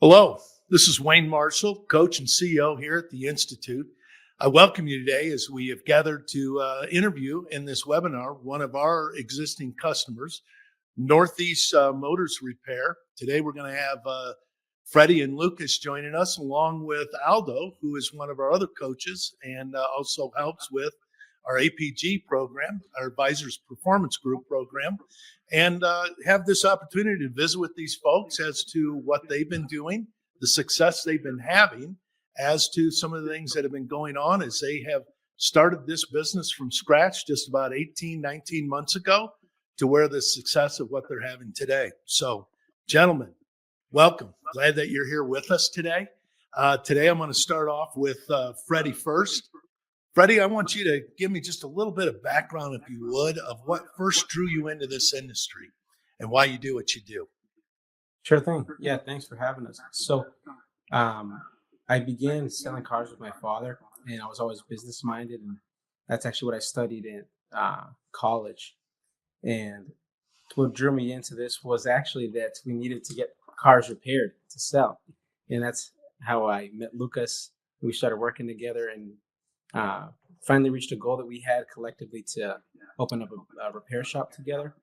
Hello, this is Wayne Marshall, coach and CEO here at the Institute. I welcome you today as we have gathered to interview in this webinar one of our existing customers, Northeast Motors Repair. Today we're going to have Freddy and Lucas joining us, along with Aldo, who is one of our other coaches and also helps with our APG program, our Advisors Performance Group program, and have this opportunity to visit with these folks as to what they've been doing, the success they've been having, as to some of the things that have been going on as they have started this business from scratch just about 18, 19 months ago to where the success of what they're having today. So, gentlemen, welcome. Glad that you're here with us today. Today, I'm going to start off with Freddy first. Freddy, I want you to give me just a little bit of background, if you would, of what first drew you into this industry and why you do what you do. Sure thing. Yeah, thanks for having us. So I began selling cars with my father, and I was always business minded, and that's actually what I studied in college. And what drew me into this was actually that we needed to get cars repaired to sell. And that's how I met Lucas. We started working together and finally reached a goal that we had collectively to open up a repair shop together.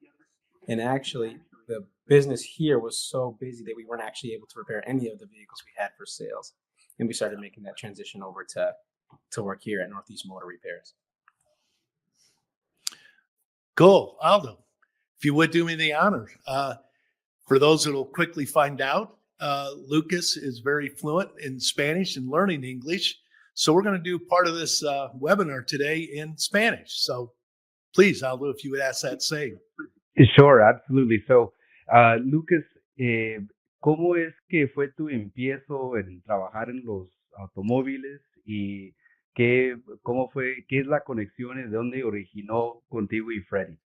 And actually, the business here was so busy that we weren't actually able to repair any of the vehicles we had for sales. And we started making that transition over to work here at Northeast Motor Repairs. Cool. Aldo, if you would do me the honor. For those that will quickly find out, Lucas is very fluent in Spanish and learning English. So we're going to do part of this webinar today in Spanish. So please, Aldo, if you would ask that same. Sure, absolutely. So, Lucas, ¿cómo es que fue tu empiezo en trabajar en los automóviles y qué es la conexión y de dónde originó contigo y Freddy?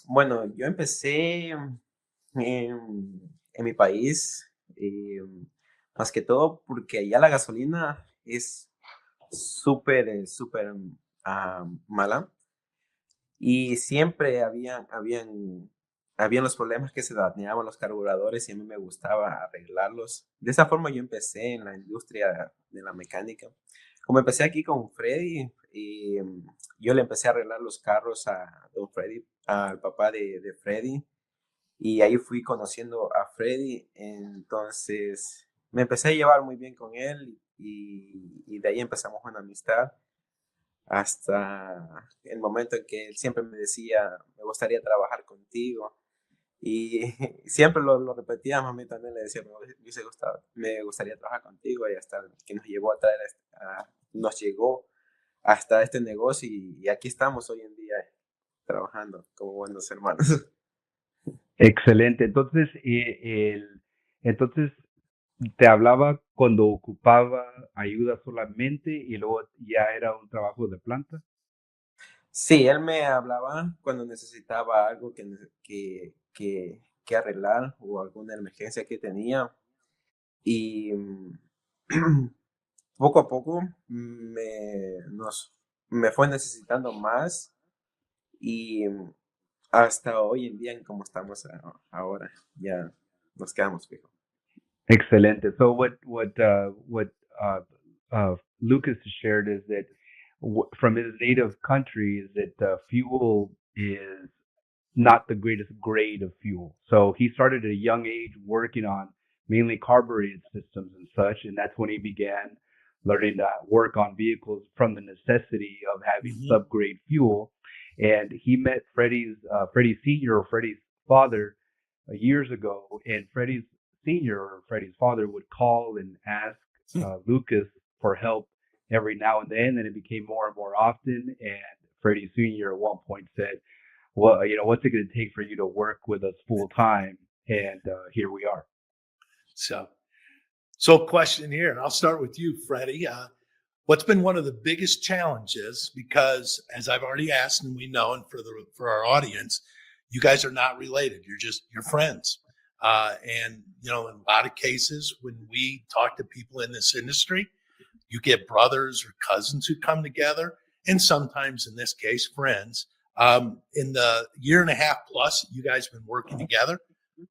Bueno, yo empecé en mi país, más que todo porque allá la gasolina es súper mala y siempre habían los problemas que se dañaban los carburadores y a mí me gustaba arreglarlos. De esa forma yo empecé en la industria de la mecánica. Como empecé aquí con Freddy, y yo le empecé a arreglar los carros a don Freddy, al papá de Freddy, y ahí fui conociendo a Freddy. Entonces me empecé a llevar muy bien con él y de ahí empezamos una amistad hasta el momento en que él siempre me decía, me gustaría trabajar contigo. Y siempre lo repetíamos, a mí también le decía, me gustaría trabajar contigo, y hasta que nos llegó nos llegó hasta este negocio y aquí estamos hoy en día trabajando como buenos hermanos. Excelente. Entonces, entonces te hablaba cuando ocupaba ayuda solamente y luego ya era un trabajo de planta. Sí, él me hablaba cuando necesitaba algo que arreglar o alguna emergencia que tenía, y poco a poco me fue necesitando más y hasta hoy en día en como estamos ahora ya nos quedamos fijos. Excelente. So what Lucas shared is that from his native country is that fuel is not the greatest grade of fuel. So he started at a young age working on mainly carbureted systems and such, and that's when he began learning to work on vehicles from the necessity of having subgrade fuel. And he met Freddy Sr. or Freddy's father years ago, and Freddy's Sr. or Freddy's father would call and ask Lucas for help every now and then, and it became more and more often. And Freddy Sr. at one point said, well, what's it going to take for you to work with us full time? And here we are. So question here, and I'll start with you, Freddy. What's been one of the biggest challenges? Because as I've already asked, and we know, and for our audience, you guys are not related. You're friends. And in a lot of cases, when we talk to people in this industry, you get brothers or cousins who come together, and sometimes in this case, friends. In the year and a half plus you guys have been working together,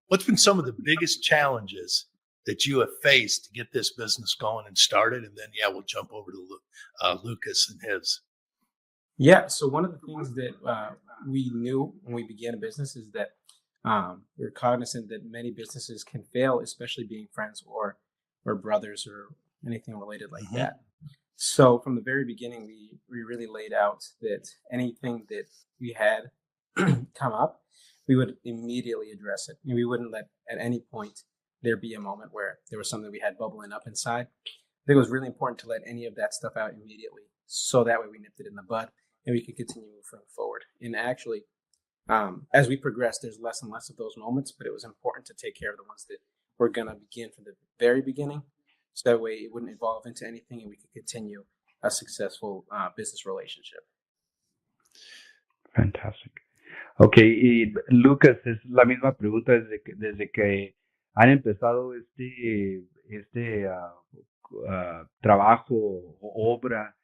what's been some of the biggest challenges that you have faced to get this business going and started? And then, we'll jump over to Lucas and his. Yeah. So one of the things that we knew when we began a business is that we're cognizant that many businesses can fail, especially being friends or brothers or anything related like that. So from the very beginning, we really laid out that anything that we had come up, we would immediately address it. And we wouldn't let at any point there be a moment where there was something we had bubbling up inside. I think it was really important to let any of that stuff out immediately, so that way we nipped it in the bud and we could continue moving forward. And actually, as we progressed, there's less and less of those moments, but it was important to take care of the ones that were going to begin from the very beginning, so that way it wouldn't evolve into anything and we could continue a successful business relationship. Fantastic. Ok, y Lucas, es la misma pregunta desde que han empezado este trabajo o obra,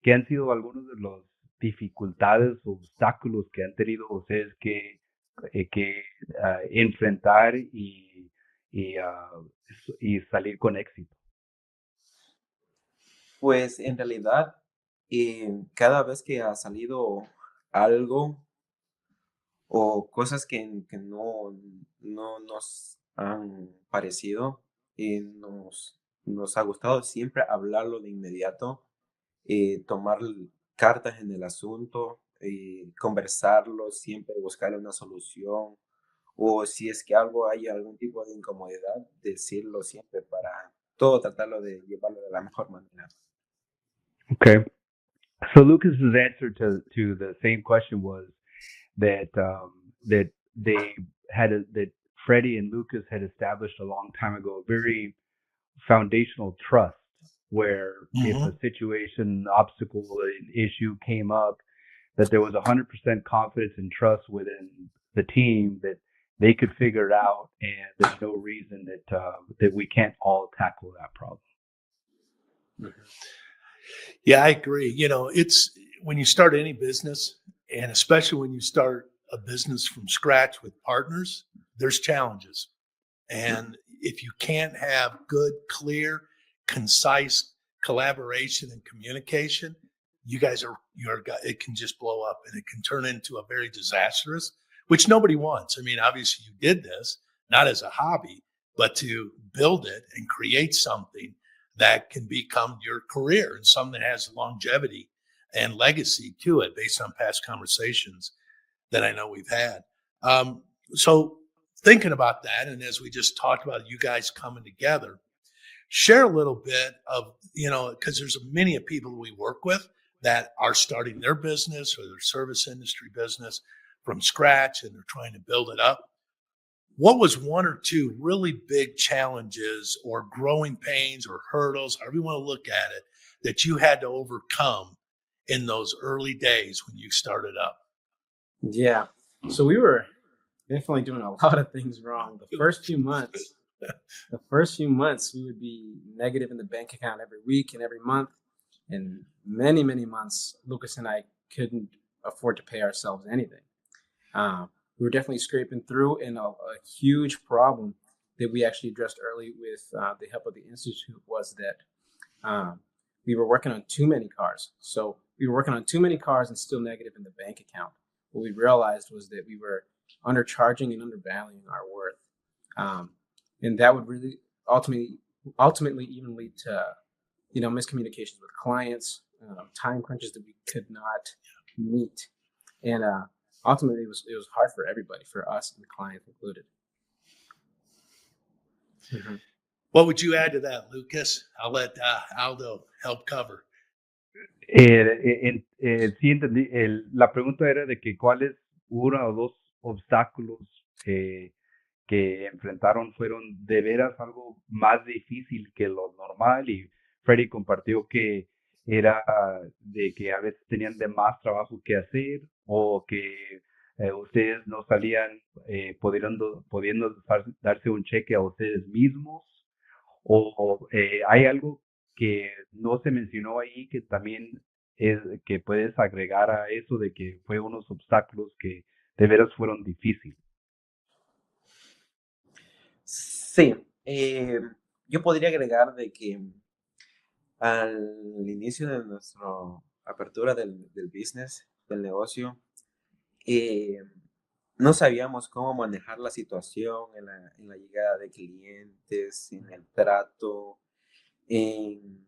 ¿qué han sido algunos de los dificultades o obstáculos que han tenido ustedes que enfrentar y salir con éxito? Pues en realidad, cada vez que ha salido algo o cosas que no nos han parecido, nos ha gustado siempre hablarlo de inmediato, tomar cartas en el asunto, conversarlo, siempre buscar una solución, o si es que hay algún tipo de incomodidad, decirlo siempre para todo tratarlo de llevarlo de la mejor manera. Okay. So Lucas's answer to the same question was that that Freddy and Lucas had established a long time ago a very foundational trust, where if a situation, obstacle, an issue came up, that there was 100% confidence and trust within the team that they could figure it out, and there's no reason that we can't all tackle that problem. Yeah, I agree. It's when you start any business, and especially when you start a business from scratch with partners, there's challenges. And if you can't have good, clear, concise collaboration and communication, it can just blow up, and it can turn into a very disastrous, which nobody wants. I mean, obviously you did this not as a hobby, but to build it and create something that can become your career and something that has longevity and legacy to it based on past conversations that I know we've had. So thinking about that, and as we just talked about you guys coming together, share a little bit of, because there's many people we work with that are starting their business or their service industry business from scratch, and they're trying to build it up. What was one or two really big challenges or growing pains or hurdles, however you want to look at it, that you had to overcome in those early days when you started up? Yeah. So we were definitely doing a lot of things wrong. The first few months, we would be negative in the bank account every week and every month. And many, many months, Lucas and I couldn't afford to pay ourselves anything. We were definitely scraping through, and a huge problem that we actually addressed early with the help of the Institute was that we were working on too many cars. So we were working on too many cars and still negative in the bank account. What we realized was that we were undercharging and undervaluing our worth. And that would really ultimately even lead to, miscommunications with clients, time crunches that we could not meet. And ultimately, it was hard for everybody, for us and the client included. Mm-hmm. What would you add to that, Lucas? I'll let Aldo help cover. Sí, entendí. La pregunta era de que cuáles uno o dos obstáculos que enfrentaron fueron de veras algo más difícil que lo normal, y Freddy compartió que era de que a veces tenían de más trabajo que hacer, o que ustedes no salían pudiendo darse un cheque a ustedes mismos, o hay algo que no se mencionó ahí que también es que puedes agregar a eso, de que fue unos obstáculos que de veras fueron difíciles. Sí, yo podría agregar de que al inicio de nuestra apertura del business, del negocio, eh, no sabíamos cómo manejar la situación en la llegada de clientes, en el trato, en,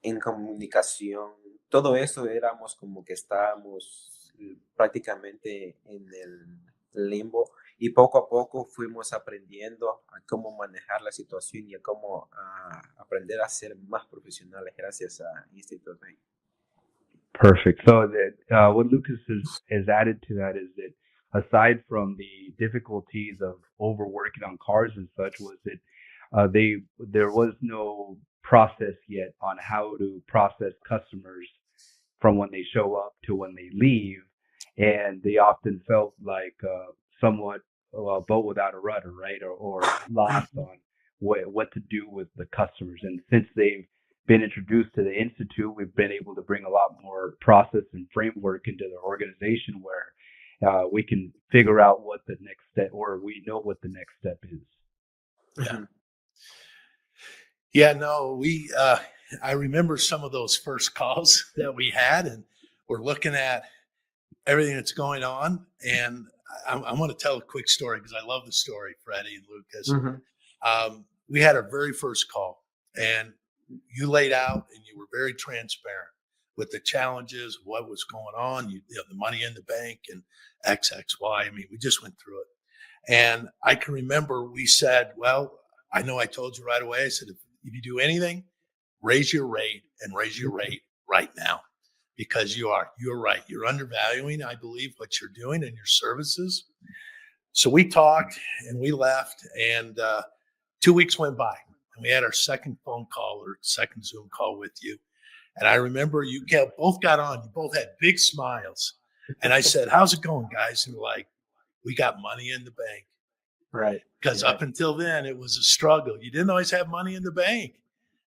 en comunicación. Todo eso éramos como que estábamos prácticamente en el limbo y poco a poco fuimos aprendiendo a cómo manejar la situación y a cómo aprender a ser más profesionales gracias a Instituto. Perfect. So that what Lucas has added to that is that aside from the difficulties of overworking on cars and such, was that there was no process yet on how to process customers from when they show up to when they leave, and they often felt like somewhat a boat without a rudder, right, or lost on what to do with the customers. And since they've been introduced to the institute, we've been able to bring a lot more process and framework into the organization where we can figure out what the next step, or we know what the next step is. Yeah. Yeah, no, I remember some of those first calls that we had, and we're looking at everything that's going on. And I'm going to tell a quick story because I love the story, Freddy and Lucas. Mm-hmm. We had our very first call, and you laid out and you were very transparent with the challenges, what was going on, the money in the bank and XXY. I mean, we just went through it. And I can remember we said, well, I know I told you right away. I said, if you do anything, raise your rate and raise your rate right now, because you're right. You're undervaluing, I believe, what you're doing and your services. So we talked and we left, and 2 weeks went by, and we had our second phone call or second Zoom call with you. And I remember you both got on. You both had big smiles. And I said, how's it going, guys? And we're like, we got money in the bank. Right. Because up until then, it was a struggle. You didn't always have money in the bank.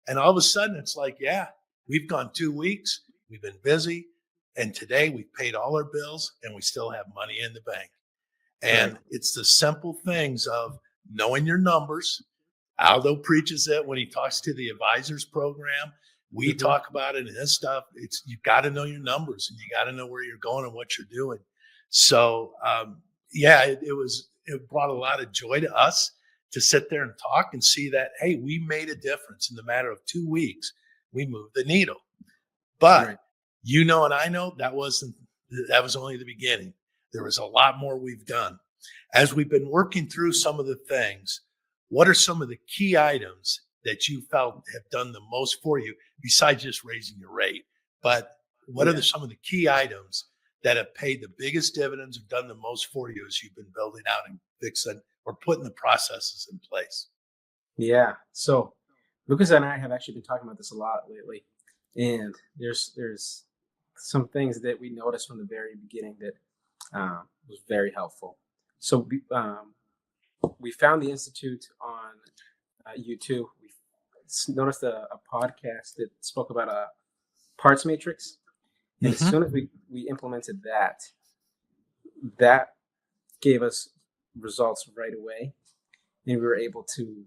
And all of a sudden, it's like, yeah, we've gone 2 weeks. We've been busy. And today we've paid all our bills and we still have money in the bank. And it's the simple things of knowing your numbers. Aldo preaches it when he talks to the advisors program. We talk about it in his stuff. It's, you got to know your numbers and you got to know where you're going and what you're doing. So, it brought a lot of joy to us to sit there and talk and see that, hey, we made a difference in the matter of 2 weeks. We moved the needle. But you know, and I know that was only the beginning. There was a lot more we've done. As we've been working through some of the things, what are some of the key items that you felt have done the most for you besides just raising your rate? But what are some of the key items that have paid the biggest dividends, have done the most for you as you've been building out and fixing or putting the processes in place? Yeah. So Lucas and I have actually been talking about this a lot lately. And there's some things that we noticed from the very beginning that was very helpful. So we found the Institute on YouTube. We noticed a podcast that spoke about a parts matrix. And as soon as we implemented that gave us results right away. And we were able to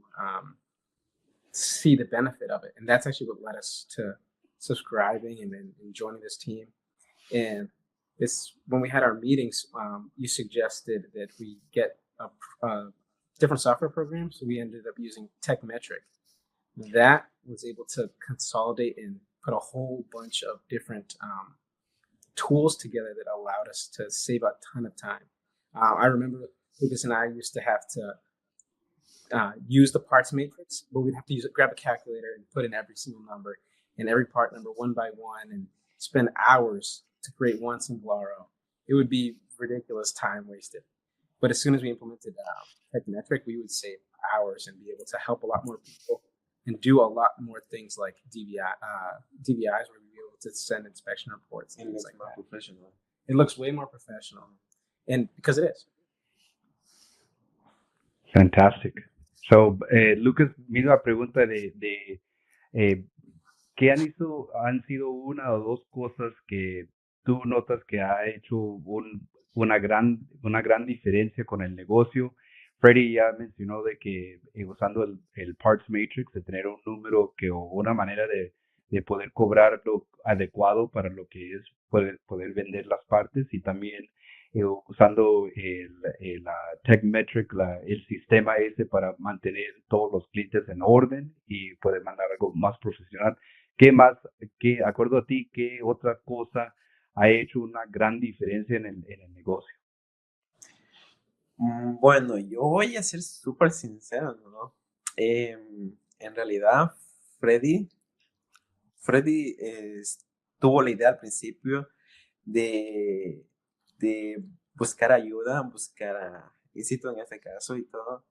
see the benefit of it. And that's actually what led us to subscribing and joining this team. And it's when we had our meetings, you suggested that we get a different software programs. So we ended up using TechMetric. That was able to consolidate and put a whole bunch of different tools together that allowed us to save a ton of time. I remember Lucas and I used to have to use the parts matrix, but we'd have to grab a calculator and put in every single number and every part number one by one and spend hours to create one single RO. It would be ridiculous time wasted. But as soon as we implemented TechMetric, we would save hours and be able to help a lot more people and do a lot more things like DVIs, where we'd be able to send inspection reports and things like that. Professional. It looks way more professional, and because it is. Fantastic. So, Lucas, misma pregunta de ¿qué han sido una o dos cosas que tú notas que ha hecho una gran diferencia con el negocio Freddy ya mencionó de que usando el Parts Matrix, de tener un número o una manera de poder cobrar lo adecuado para lo que es poder vender las partes y también usando la Tech Metric, el sistema ese para mantener todos los clientes en orden y poder mandar algo más profesional. ¿Qué más, acuerdo a ti, qué otra cosa ha hecho una gran diferencia en el negocio? Bueno, yo voy a ser súper sincero, ¿no? En realidad, Freddy, Freddy tuvo la idea al principio de, de buscar ayuda, buscar a éxito en este caso y todo.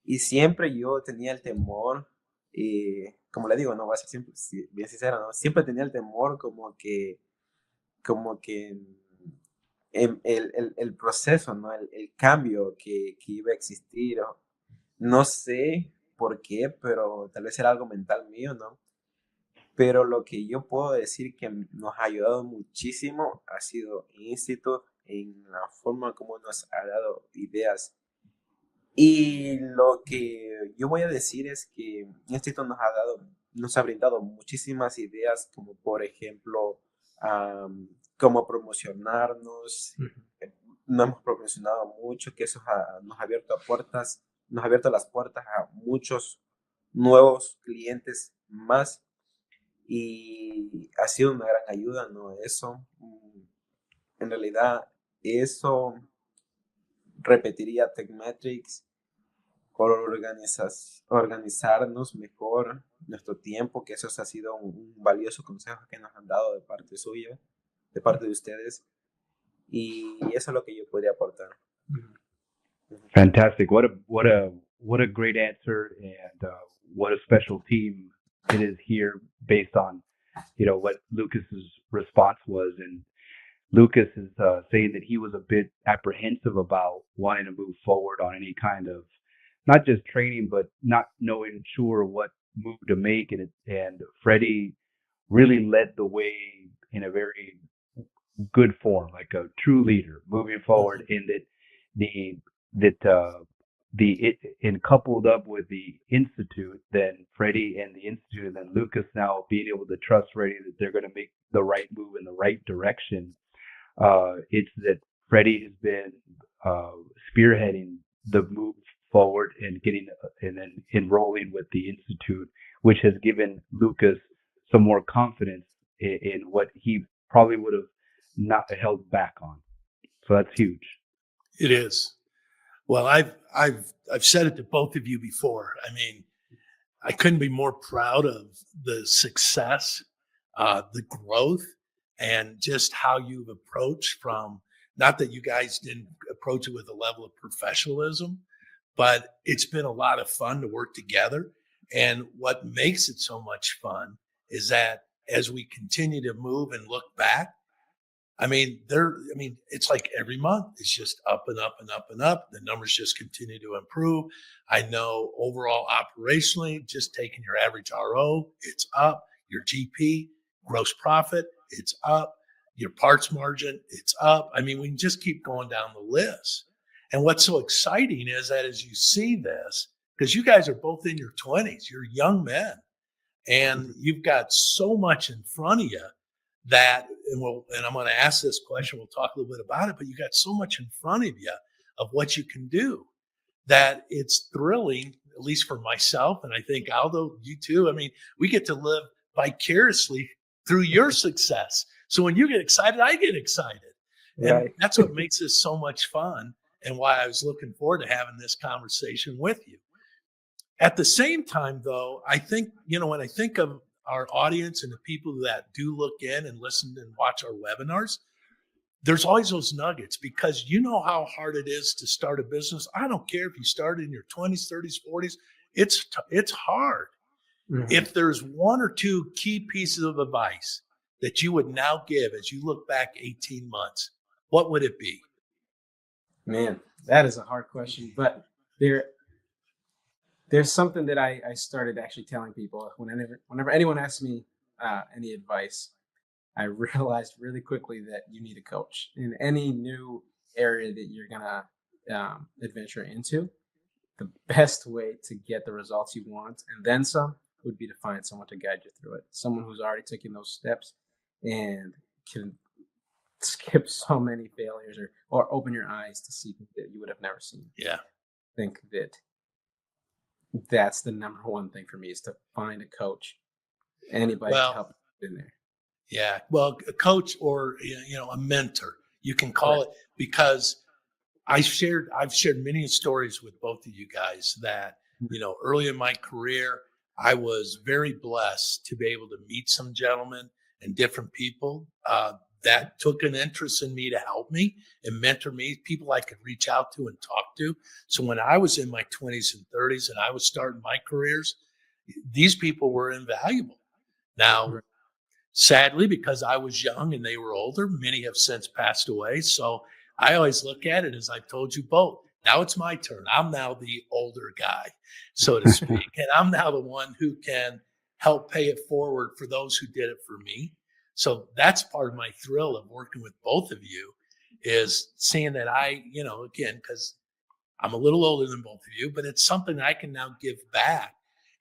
Y siempre yo tenía el temor, como le digo, no voy a ser siempre, bien sincero, ¿no? Siempre tenía el temor como que el proceso, ¿no? El cambio que iba a existir. No sé por qué, pero tal vez era algo mental mío, ¿no? Pero lo que yo puedo decir que nos ha ayudado muchísimo ha sido Institute en la forma como nos ha dado ideas. Y lo que yo voy a decir es que Institute nos ha brindado muchísimas ideas, como por ejemplo, cómo promocionarnos. No hemos promocionado mucho, que eso nos ha abierto nos ha abierto las puertas a muchos nuevos clientes más y ha sido una gran ayuda, ¿no? Eso, en realidad, eso repetiría Techmetrics por organizarnos mejor nuestro tiempo, que eso ha sido un valioso consejo que nos han dado de parte suya, de parte de ustedes, y eso es lo que yo podría aportar. Fantastic. What a great answer, and what a special team it is here based on, what Lucas's response was. And Lucas is saying that he was a bit apprehensive about wanting to move forward on any kind of not just training, but not knowing sure what move to make. And Freddie really led the way in a very good form, like a true leader moving forward. In that the that the it and coupled up with the institute, then Freddie and the institute, and then Lucas now being able to trust Freddie that they're going to make the right move in the right direction. It's that Freddie has been spearheading the move forward and getting and then enrolling with the institute, which has given Lucas some more confidence in what he probably would have not held back on. So that's huge. It is. Well, I've said it to both of you before. I mean, I couldn't be more proud of the success, the growth, and just how you've approached from, not that you guys didn't approach it with a level of professionalism, but it's been a lot of fun to work together. And what makes it so much fun is that as we continue to move and look back, it's like every month it's just up and up and up and up. The numbers just continue to improve. I know overall operationally, just taking your average RO, it's up. Your GP, gross profit, it's up. Your parts margin, it's up. I mean, we can just keep going down the list. And what's so exciting is that as you see this, because you guys are both in your 20s, you're young men, and you've got so much in front of you that, and I'm going to ask this question, we'll talk a little bit about it, but you got so much in front of you of what you can do that it's thrilling, at least for myself. And I think Aldo, you too. I mean, we get to live vicariously through your success. So when you get excited, I get excited. Right. And that's what makes this so much fun and why I was looking forward to having this conversation with you. At the same time, though, I think, when I think of our audience and the people that do look in and listen and watch our webinars, there's always those nuggets, because you know how hard it is to start a business. I don't care if you started in your 20s, 30s, 40s. It's hard. Mm-hmm. If there's one or two key pieces of advice that you would now give as you look back 18 months, what would it be? Man, that is a hard question, but there's something that I started actually telling people whenever anyone asks me any advice. I realized really quickly that you need a coach in any new area that you're gonna adventure into. the best way to get the results you want and then some would be to find someone to guide you through it. Someone who's already taken those steps and can skip so many failures or open your eyes to see things that you would have never seen. Yeah. I think that's the number one thing for me is to find a coach, anybody to help you in there. Yeah. Well, a coach or, a mentor, you can call it, because I've shared many stories with both of you guys that, early in my career, I was very blessed to be able to meet some gentlemen and different people that took an interest in me to help me and mentor me, people I could reach out to and talk to. So when I was in my 20s and 30s and I was starting my careers, these people were invaluable. Now, sadly, because I was young and they were older, many have since passed away. So I always look at it as I've told you both. Now it's my turn. I'm now the older guy, so to speak. And I'm now the one who can help pay it forward for those who did it for me. So that's part of my thrill of working with both of you, is seeing that I, again, because I'm a little older than both of you, but it's something I can now give back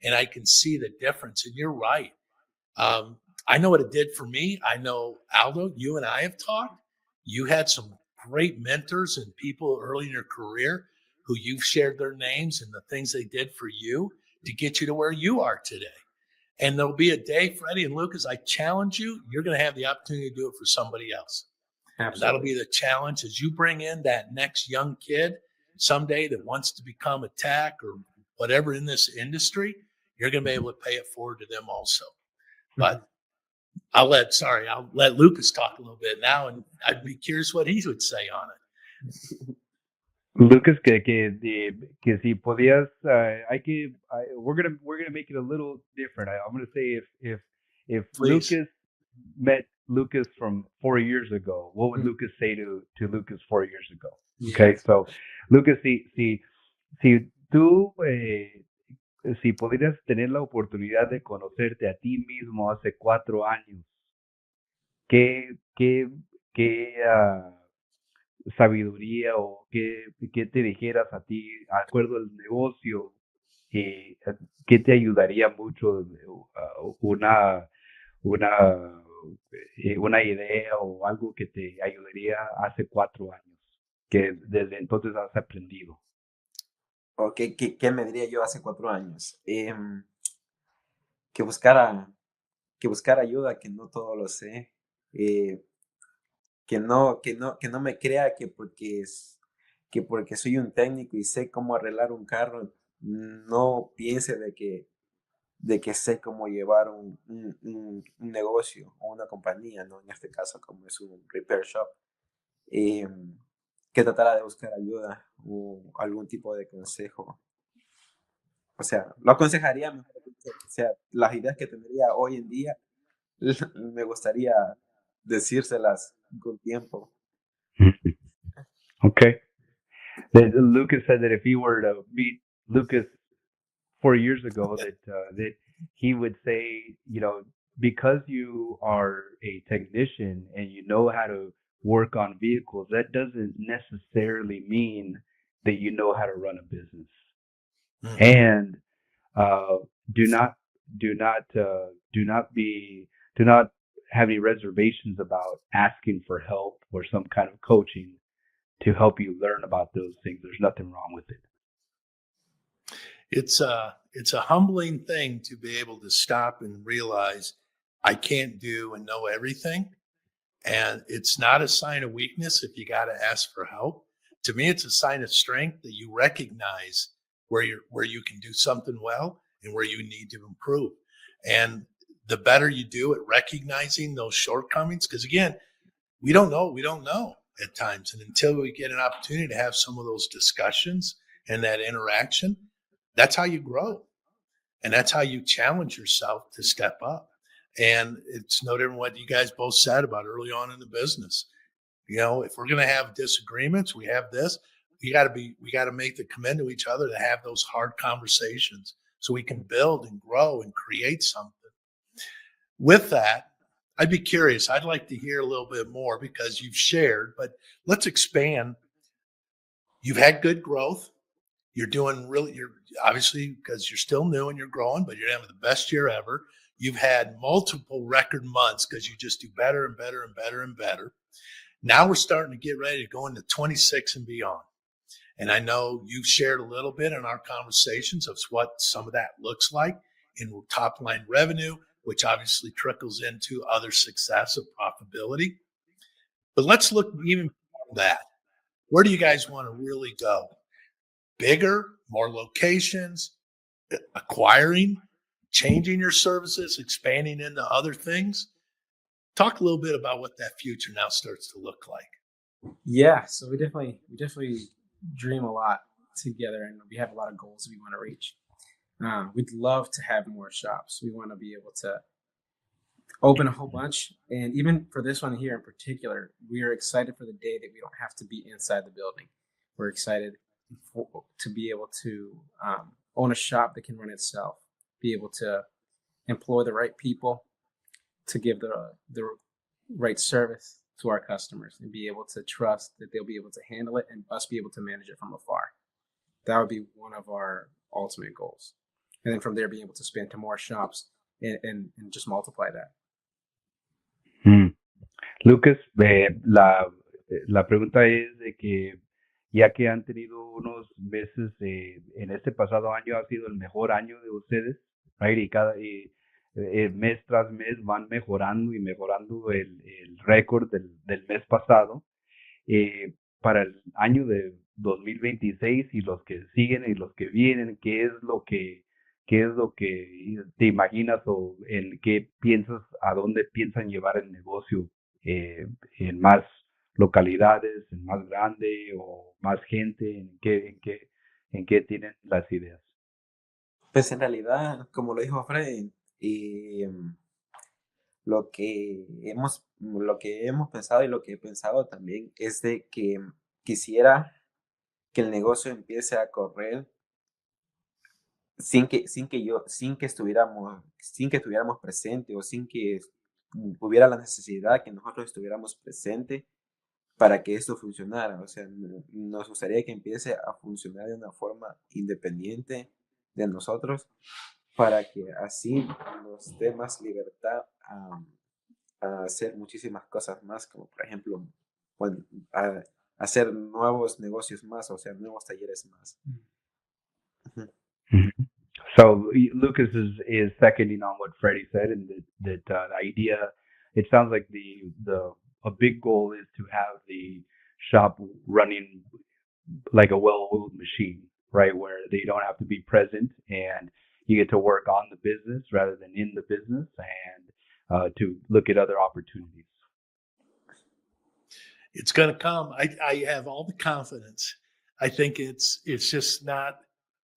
and I can see the difference. And you're right. I know what it did for me. I know, Aldo, you and I have talked. You had some great mentors and people early in your career who you've shared their names and the things they did for you to get you to where you are today. And there'll be a day, Freddy and Lucas, I challenge you, you're going to have the opportunity to do it for somebody else. Absolutely. And that'll be the challenge as you bring in that next young kid someday that wants to become a tech or whatever in this industry, you're going to be able to pay it forward to them also. But I'll let Lucas talk a little bit now, and I'd be curious what he would say on it. Lucas, que si podías, we're gonna make it a little different. I'm gonna say if Lucas met Lucas from 4 years ago, what would Lucas say to Lucas 4 years ago? Okay, so Lucas, si tú si pudieras tener la oportunidad de conocerte a ti mismo hace 4 años, ¿qué sabiduría o qué te dijeras a ti, de acuerdo al negocio, qué te ayudaría mucho, una idea o algo que te ayudaría hace 4 años, que desde entonces has aprendido? ¿O qué me diría yo hace 4 años? Que buscara ayuda, que no todo lo sé. Que no me crea que porque soy un técnico y sé cómo arreglar un carro, no piense de que sé cómo llevar un negocio o una compañía, ¿no? En este caso, como es un repair shop. Que tratara de buscar ayuda o algún tipo de consejo. O sea, lo aconsejaría mejor. O sea, las ideas que tendría hoy en día, me gustaría decírselas con tiempo. Okay. Lucas said that if he were to meet Lucas 4 years ago, that he would say, because you are a technician and you know how to work on vehicles, that doesn't necessarily mean that you know how to run a business. Mm-hmm. And do not have any reservations about asking for help or some kind of coaching to help you learn about those things. There's nothing wrong with it. It's a humbling thing to be able to stop and realize I can't do and know everything. And it's not a sign of weakness if you got to ask for help. To me, it's a sign of strength that you recognize where you can do something well and where you need to improve. And the better you do at recognizing those shortcomings, because again, we don't know at times. And until we get an opportunity to have some of those discussions and that interaction, that's how you grow. And that's how you challenge yourself to step up. And it's no different what you guys both said about early on in the business. If we're going to have disagreements, we have this, we got to make the commitment to each other to have those hard conversations so we can build and grow and create something. With that, I'd be curious. I'd like to hear a little bit more because you've shared, but let's expand. You've had good growth. You're obviously, because you're still new and you're growing, but you're having the best year ever. You've had multiple record months because you just do better and better and better and better. Now we're starting to get ready to go into 26 and beyond. And I know you've shared a little bit in our conversations of what some of that looks like in top line revenue, which obviously trickles into other success of profitability. But let's look even beyond that. Where do you guys want to really go? Bigger, more locations, acquiring, changing your services, expanding into other things? Talk a little bit about what that future now starts to look like. Yeah, so we definitely dream a lot together, and we have a lot of goals we want to reach. We'd love to have more shops. We want to be able to open a whole bunch, and even for this one here in particular, we are excited for the day that we don't have to be inside the building. We're excited to be able to own a shop that can run itself, be able to employ the right people to give the right service to our customers, and be able to trust that they'll be able to handle it and us be able to manage it from afar. That would be one of our ultimate goals. And then from there, being able to expand to more shops and just multiply that. Lucas, la pregunta es de que ya que han tenido unos meses, en este pasado año ha sido el mejor año de ustedes, right? Y mes tras mes van mejorando y mejorando el récord del mes pasado. Para el año de 2026 y los que siguen y los que vienen, ¿qué es lo que te imaginas o en qué piensas, a dónde piensan llevar el negocio? En más localidades, en más grande o más gente, en qué tienen las ideas. Pues en realidad, como lo dijo Freddy, lo que hemos pensado y lo que he pensado también es de que quisiera que el negocio empiece a correr sin que estuviéramos presentes, o sin que hubiera la necesidad que nosotros estuviéramos presentes para que esto funcionara. O sea, nos gustaría que empiece a funcionar de una forma independiente de nosotros, para que así nos dé más libertad a hacer muchísimas cosas más, como por ejemplo, a hacer nuevos negocios más, o sea, nuevos talleres más. So Lucas is seconding on what Freddy said, and that the idea. It sounds like a big goal is to have the shop running like a well-oiled machine, right? Where they don't have to be present, and you get to work on the business rather than in the business, and to look at other opportunities. It's going to come. I have all the confidence. I think it's just not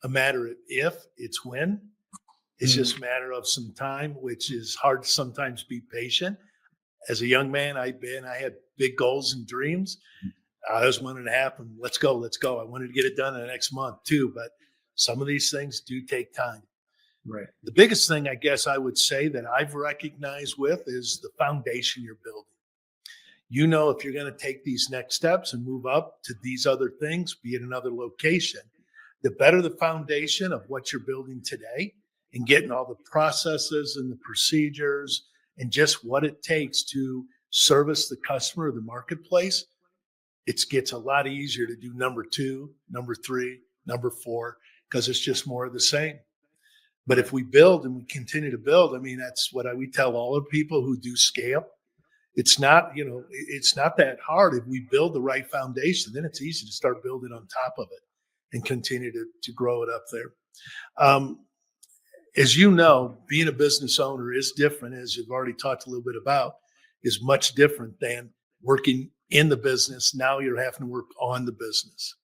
a matter of if, it's when. It's just a matter of some time, which is hard to sometimes be patient. As a young man, I had big goals and dreams. I was wanting to happen. Let's go. I wanted to get it done in the next month too, but some of these things do take time. Right. The biggest thing I guess I would say that I've recognized with is the foundation you're building. You know, if you're going to take these next steps and move up to these other things, be it another location, the better the foundation of what you're building today and getting all the processes and the procedures and just what it takes to service the customer or the marketplace, it gets a lot easier to do number 2, number 3, number 4, because it's just more of the same. But if we build and we continue to build, I mean, that's what we tell all the people who do scale. It's not, it's not that hard. If we build the right foundation, then it's easy to start building on top of it and continue to grow it up there. As you know, being a business owner is different, as you've already talked a little bit about, is much different than working in the business. Now you're having to work on the business.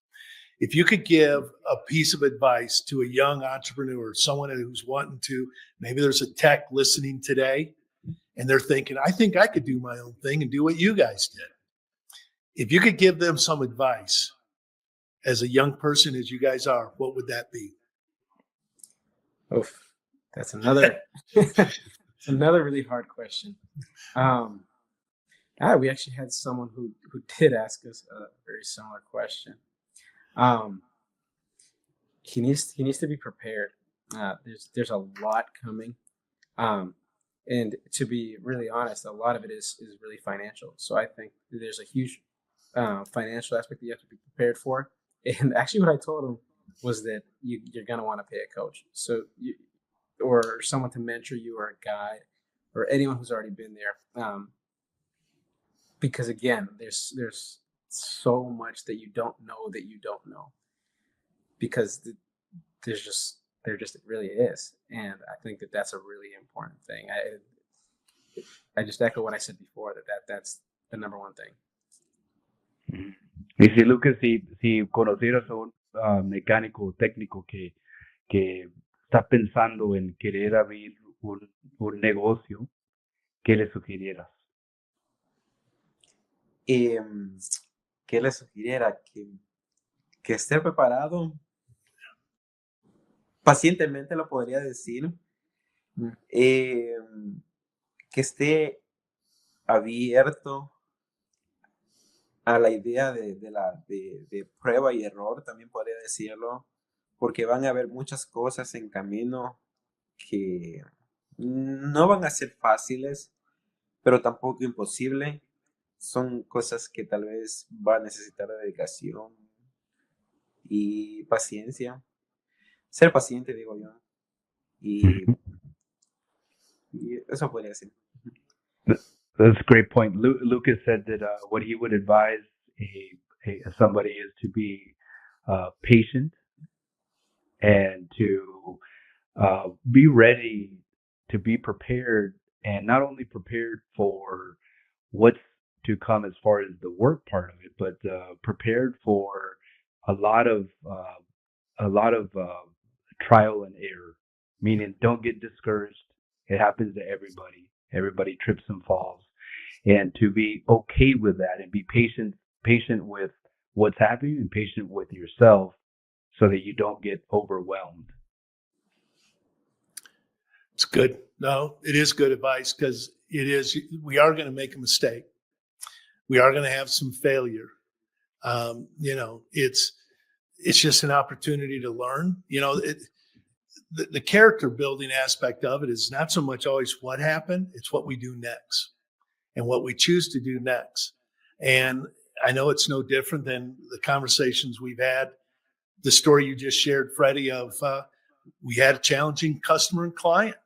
If you could give a piece of advice to a young entrepreneur, someone who's wanting to, maybe there's a tech listening today and they're thinking, I think I could do my own thing and do what you guys did. If you could give them some advice as a young person, as you guys are, what would that be? Oof, that's another it's another really hard question. We actually had someone who did ask us a very similar question. he needs to be prepared. There's a lot coming, and to be really honest, a lot of it is really financial. So I think there's a huge financial aspect that you have to be prepared for. And actually, what I told him was that you're gonna want to pay a coach, or someone to mentor you, or a guide, or anyone who's already been there. Because again, there's so much that you don't know, because there just really is, and I think that that's a really important thing. I just echo what I said before, that's the number one thing. Ujú. Y si Lucas, si conocieras a un mecánico técnico que está pensando en querer abrir un negocio, ¿qué le sugirieras? ¿Qué le sugiriera? Que esté preparado. Pacientemente lo podría decir. Que esté abierto a la idea de prueba y error, también podría decirlo, porque van a haber muchas cosas en camino que no van a ser fáciles, pero tampoco imposible. Son cosas que tal vez va a necesitar dedicación y paciencia. Ser paciente, digo yo. Y eso podría decir. That's a great point. Lucas said that what he would advise somebody is to be patient and to be ready, to be prepared, and not only prepared for what's to come as far as the work part of it, but prepared for a lot of trial and error. Meaning, don't get discouraged. It happens to everybody. Everybody trips and falls, and to be okay with that and be patient with what's happening and patient with yourself, so that you don't get overwhelmed. It's good. No, it is good advice, because we are going to make a mistake. We are going to have some failure. It's just an opportunity to learn. The character building aspect of it is not so much always what happened, it's what we do next and what we choose to do next. And I know it's no different than the conversations we've had. The story you just shared, Freddie, of we had a challenging customer and client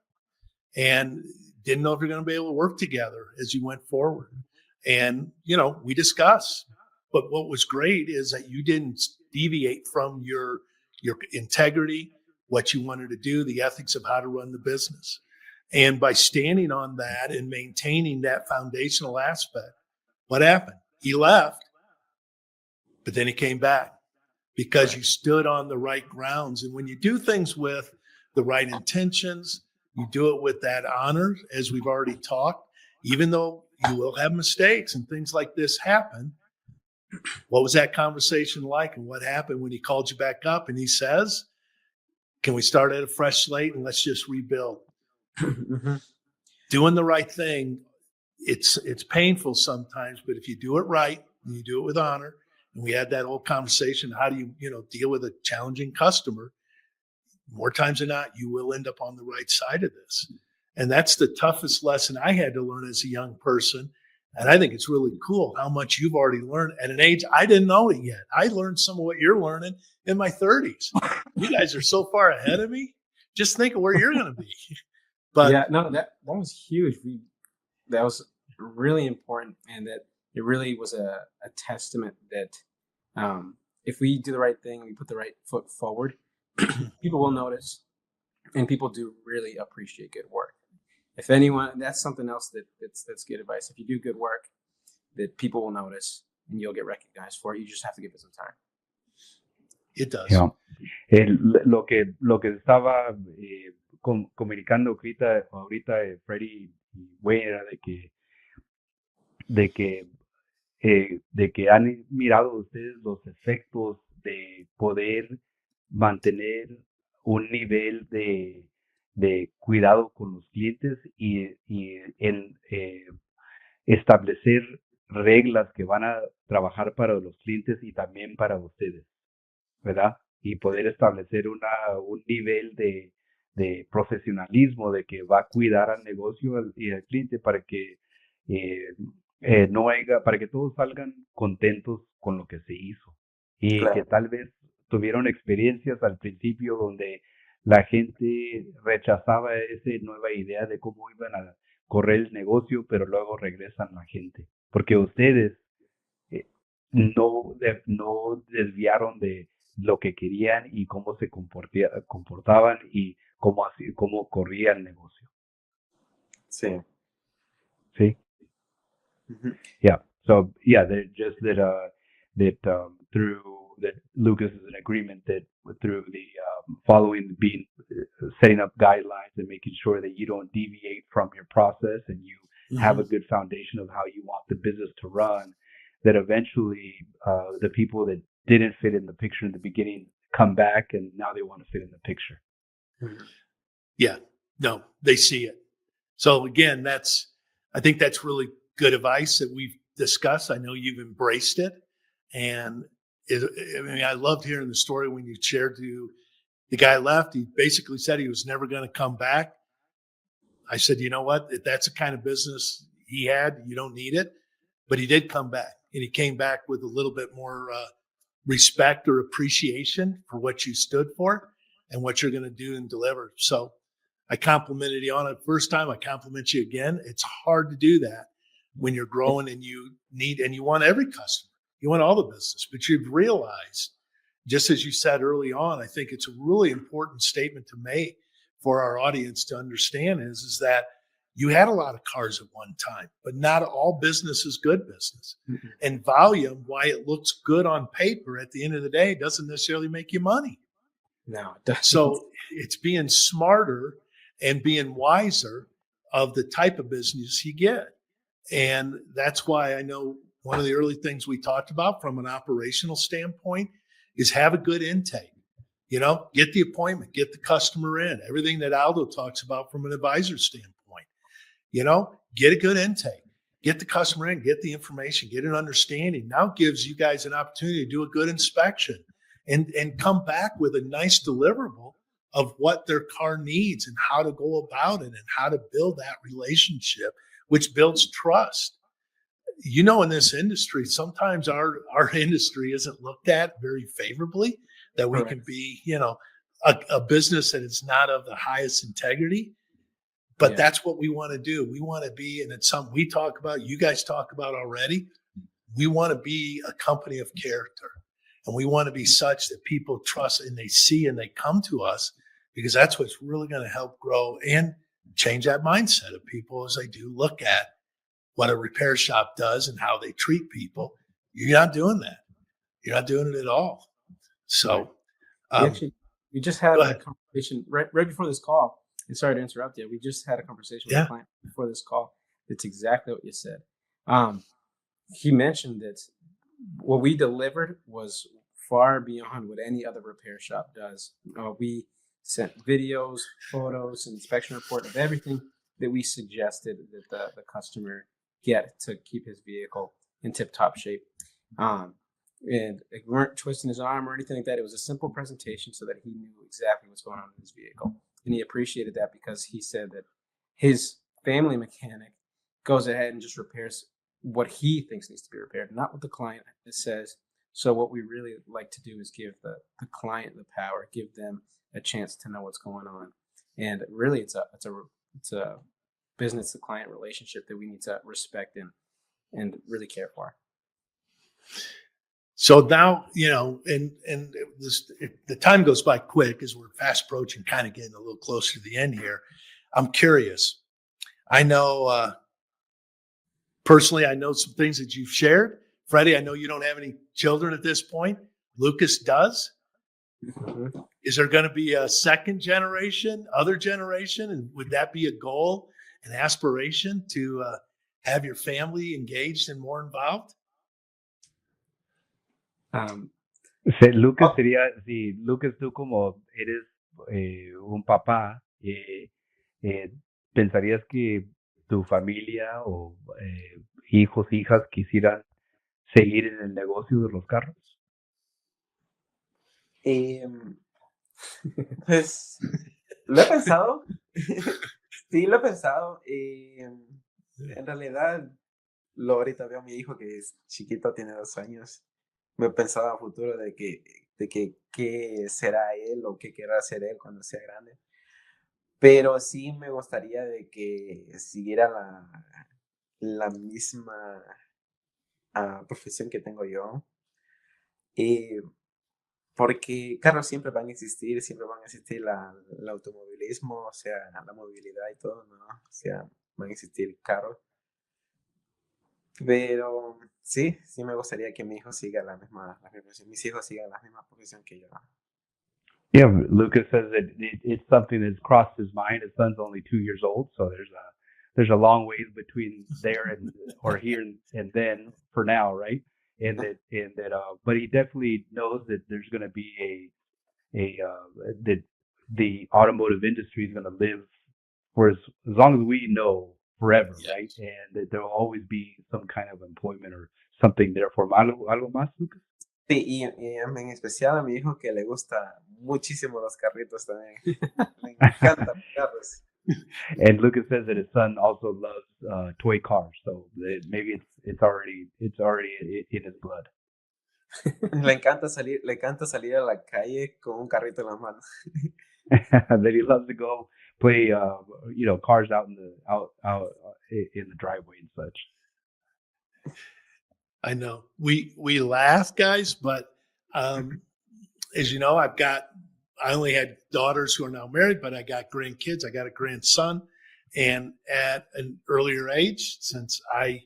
and didn't know if you're going to be able to work together as you went forward. And, we discussed. But what was great is that you didn't deviate from your integrity, what you wanted to do, the ethics of how to run the business. And by standing on that and maintaining that foundational aspect, what happened? He left, but then he came back because you stood on the right grounds. And when you do things with the right intentions, you do it with that honor, as we've already talked, even though you will have mistakes and things like this happen. What was that conversation like, and what happened when he called you back up and he says, can we start at a fresh slate and let's just rebuild? Mm-hmm. Doing the right thing, it's painful sometimes, but if you do it right and you do it with honor, and we had that whole conversation, how do you deal with a challenging customer? More times than not, you will end up on the right side of this. And that's the toughest lesson I had to learn as a young person. And I think it's really cool how much you've already learned at an age I didn't know it yet. I learned some of what you're learning in my 30s. You guys are so far ahead of me. Just think of where you're going to be. But yeah, no, that was huge. That was really important, and that it really was a testament that if we do the right thing, we put the right foot forward, people will notice, and people do really appreciate good work. If anyone, that's something else that's good advice. If you do good work, that people will notice and you'll get recognized for it. You just have to give it some time. It does. Yeah. Lo que estaba comunicando ahorita Freddy y Wayne era de que han mirado ustedes los efectos de poder mantener un nivel de cuidado con los clientes y en establecer reglas que van a trabajar para los clientes y también para ustedes, ¿verdad? y poder establecer un nivel de profesionalismo, de que va a cuidar al negocio y al cliente para que eh, no haya, para que todos salgan contentos con lo que se hizo y que Claro, tal vez tuvieron experiencias al principio donde la gente rechazaba esa nueva idea de cómo iban a correr el negocio, pero luego regresan la gente, porque ustedes eh, no desviaron de lo que querían y cómo se comportaban y cómo corría el negocio. sí. ¿Sí? Ujú. Yeah. So yeah, just through that Lucas is an agreement that through the following being setting up guidelines and making sure that you don't deviate from your process and you have a good foundation of how you want the business to run. That eventually the people that didn't fit in the picture in the beginning come back and now they want to fit in the picture. Yeah, no, they see it. So again, I think that's really good advice that we've discussed. I know you've embraced it. And I loved hearing the story when you shared the guy left. He basically said he was never going to come back. I said, you know what? If that's the kind of business he had, you don't need it. But he did come back, and he came back with a little bit more respect or appreciation for what you stood for and what you're going to do and deliver. So I complimented you on it first time. I compliment you again. It's hard to do that when you're growing and you want every customer. You want all the business, but you've realized, just as you said early on, I think it's a really important statement to make for our audience to understand is that you had a lot of cars at one time, but not all business is good business. Mhm. And volume, why it looks good on paper at the end of the day, doesn't necessarily make you money. No, it doesn't. So it's being smarter and being wiser of the type of business you get. And that's why I know one of the early things we talked about from an operational standpoint is have a good intake. Get the appointment, get the customer in, everything that Aldo talks about from an advisor standpoint. Get a good intake, get the customer in, get the information, get an understanding. Now gives you guys an opportunity to do a good inspection and come back with a nice deliverable of what their car needs and how to go about it and how to build that relationship, which builds trust. In this industry, sometimes our industry isn't looked at very favorably, that we can Correct. be, a business that is not of the highest integrity. But Yeah. that's what we want to do. We want to be, and it's something we talk about, you guys talk about already. We want to be a company of character. And we want to be such that people trust and they see and they come to us, because that's what's really going to help grow and change that mindset of people as they do look at what a repair shop does and how they treat people. You're not doing that. You're not doing it at all. So, We just had go a ahead. conversation right before this call. And sorry to interrupt you. We just had a conversation with Yeah. a client before this call. It's exactly what you said. He mentioned that what we delivered was far beyond what any other repair shop does. We sent videos, photos, an inspection report of everything that we suggested that the customer get to keep his vehicle in tip-top shape. And we weren't twisting his arm or anything like that. It was a simple presentation so that he knew exactly what's going on in his vehicle. And he appreciated that because he said that his family mechanic goes ahead and just repairs what he thinks needs to be repaired, not what the client says. So what we really like to do is give the client the power, give them a chance to know what's going on. And really it's a business to client relationship that we need to respect and really care for. So now, and the time goes by quick as we're fast approaching, kind of getting a little closer to the end here. I'm curious. I know, personally, I know some things that you've shared. Freddy, I know you don't have any children at this point. Lucas does. Mm-hmm. Is there going to be a second generation, other generation? And would that be a goal, an aspiration to have your family engaged and more involved? Lucas sería, si Lucas, tú como eres un papá, ¿pensarías que tu familia o hijos, hijas quisieran seguir en el negocio de los carros? Em, pues lo he pensado. Sí, lo he pensado. En realidad, ahorita veo a mi hijo que es chiquito, tiene 2 años. Me he pensado a futuro de que qué será él o qué querrá hacer él cuando sea grande. Pero sí me gustaría de que siguiera la misma profesión que tengo yo. Eh, Porque carros siempre van a existir el automovilismo, o sea, la movilidad y todo, ¿no? O sea, van a existir carros. Pero sí me gustaría que mi hijo siga la misma profesión, mis hijos sigan la misma profesión que yo. Yeah, Lucas says that it's something that's crossed his mind. His son's only 2 years old, so there's a long ways between there and or here and then for now, right? But he definitely knows that there's going to be that the automotive industry is going to live for as long as we know forever, Yeah. right? And that there will always be some kind of employment or something there for him. Algo más, Lucas? Sí, y en especial a mi hijo que le gusta muchísimo los carritos también. Le encantan los carros. And Lucas says that his son also loves toy cars, so maybe it's already in his blood. Le encanta salir a la calle con un carrito en las manos. That he loves to go play, cars out in the driveway and such. I know we laugh, guys, but as you know, I only had daughters who are now married, but I got grandkids. I got a grandson, and at an earlier age, since I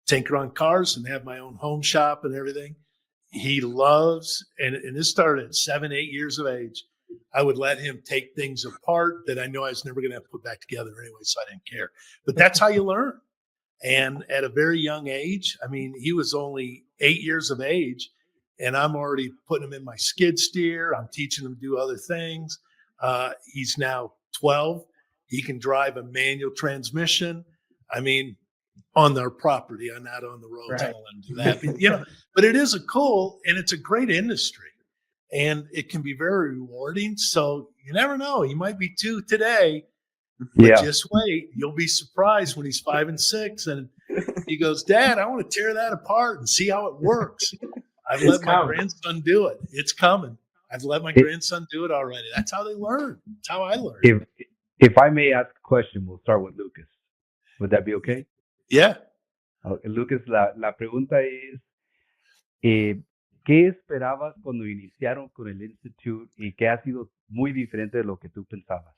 tinker on cars and have my own home shop and everything, he loves, and this started at 7, 8 years of age. I would let him take things apart that I know I was never going to have to put back together anyway, so I didn't care. But that's how you learn. And at a very young age, I mean, he was only 8 years of age, and I'm already putting him in my skid steer. I'm teaching him to do other things. He's now 12. He can drive a manual transmission. I mean, on their property. I'm not on the roads. I Right. don't let them do that. But it is and it's a great industry, and it can be very rewarding. So you never know. He might be 2 today, but Yeah. just wait. You'll be surprised when he's 5 and 6, and he goes, "Dad, I want to tear that apart and see how it works." I've let my grandson do it. It's coming. I've let my grandson do it already. That's how they learn. That's how I learn. If I may ask a question, we'll start with Lucas. Would that be okay? Yeah. Okay, Lucas, la pregunta es, ¿qué esperabas cuando iniciaron con el Institute y qué ha sido muy diferente de lo que tú pensabas?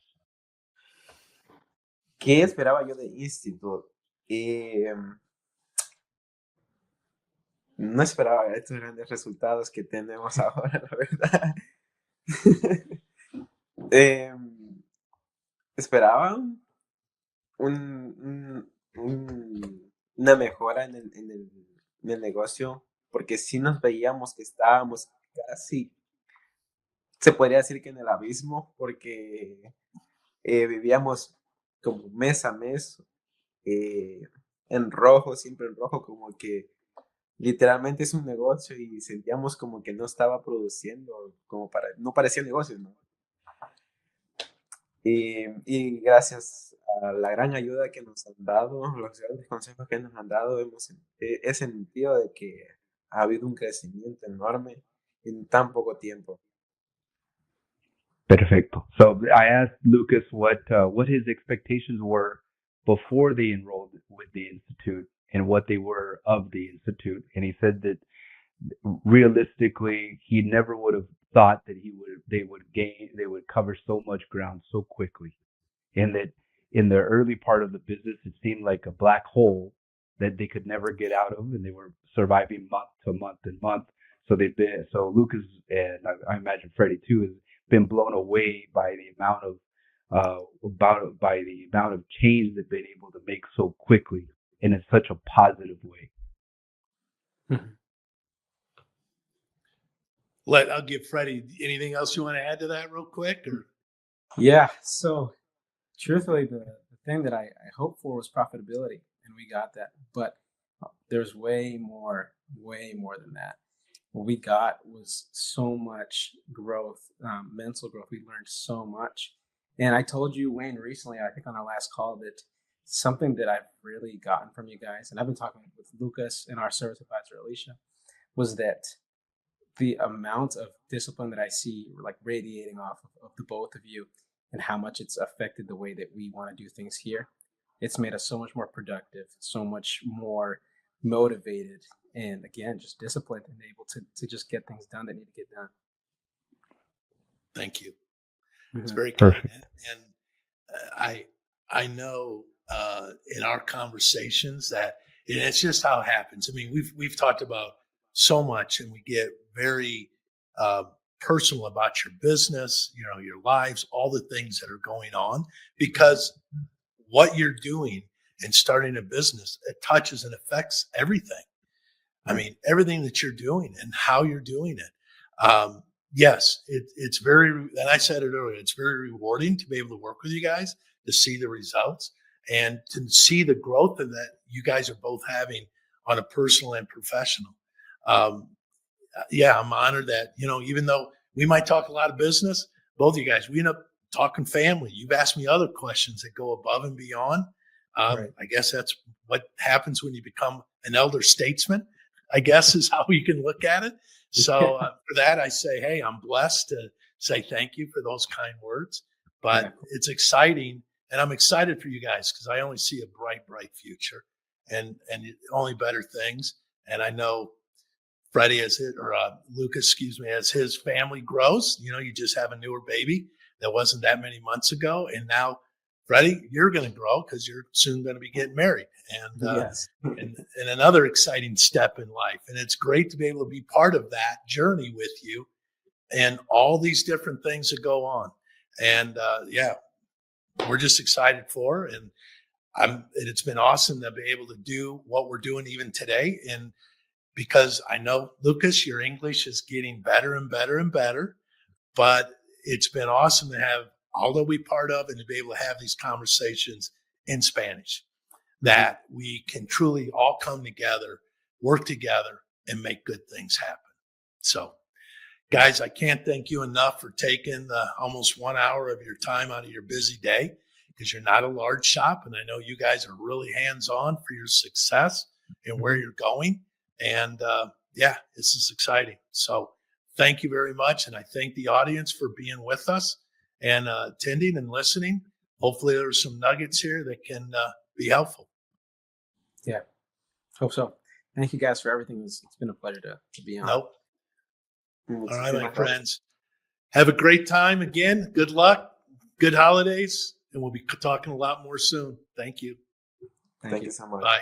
¿Qué esperaba yo de Institute? No esperaba estos grandes resultados que tenemos ahora, la verdad. Esperaba una mejora en el negocio, porque sí nos veíamos que estábamos casi, se podría decir que en el abismo, porque vivíamos como mes a mes en rojo, siempre en rojo, como que literalmente es un negocio y sentíamos como que no estaba produciendo, no parecía negocio, ¿no? Y gracias a la gran ayuda que nos han dado, los grandes consejos que nos han dado, he sentido de que ha habido un crecimiento enorme en tan poco tiempo. Perfecto. So I asked Lucas what his expectations were before they enrolled with the Institute and what they were of the Institute. And he said that realistically, he never would have thought that they would cover so much ground so quickly. And that in the early part of the business, it seemed like a black hole that they could never get out of, and they were surviving month to month and month. So Lucas, and I imagine Freddy too, has been blown away by the amount of change they've been able to make so quickly and in such a positive way. I'll give Freddy. Anything else you want to add to that real quick? Or? Yeah. So truthfully, the thing that I hoped for was profitability, and we got that. But there's way more than that. what we got was so much growth, mental growth. We learned so much. And I told you, Wayne, recently, I think on our last call, that something that I've really gotten from you guys, and I've been talking with Lucas and our service advisor, Alicia, was that the amount of discipline that I see like radiating off of the both of you and how much it's affected the way that we want to do things here. It's made us so much more productive, so much more motivated, and again, just disciplined and able to just get things done that need to get done. Thank you. It's Mm-hmm. very kind. Perfect. And I know in our conversations that and it's just how it happens. I mean, we've talked about so much, and we get very personal about your business, you know, your lives, all the things that are going on, because what you're doing and starting a business, it touches and affects everything. I mean, everything that you're doing and how you're doing it. Yes, it's very, and I said it earlier, it's very rewarding to be able to work with you guys, to see the results and to see the growth that you guys are both having on a personal and professional. Yeah, I'm honored that, you know, even though we might talk a lot of business, both of you guys, we end up talking family. You've asked me other questions that go above and beyond. Right. I guess that's what happens when you become an elder statesman, I guess is how you can look at it. So for that, I say, hey, I'm blessed to say thank you for those kind words. But it's exciting, and I'm excited for you guys because I only see a bright, bright future and only better things. And I know Freddy Lucas, excuse me, as his family grows, you know, you just have a newer baby that wasn't that many months ago. And now, Freddy, you're going to grow because you're soon going to be getting married. And, Yes. and another exciting step in life. And it's great to be able to be part of that journey with you and all these different things that go on. And yeah, we're just excited for, and it's been awesome to be able to do what we're doing even today. And because I know, Lucas, your English is getting better and better and better, but it's been awesome to have Aldo be part of and to be able to have these conversations in Spanish, that we can truly all come together, work together, and make good things happen. So, guys, I can't thank you enough for taking the almost 1 hour of your time out of your busy day, because you're not a large shop, and I know you guys are really hands-on for your success and where you're going. And yeah, this is exciting. So thank you very much. And I thank the audience for being with us and attending and listening. Hopefully there's some nuggets here that can be helpful. Yeah, hope so. Thank you guys for everything. It's been a pleasure to be on. Nope. All right, my friends. Have a great time again. Good luck. Good holidays. And we'll be talking a lot more soon. Thank you. Thank you so much. Bye.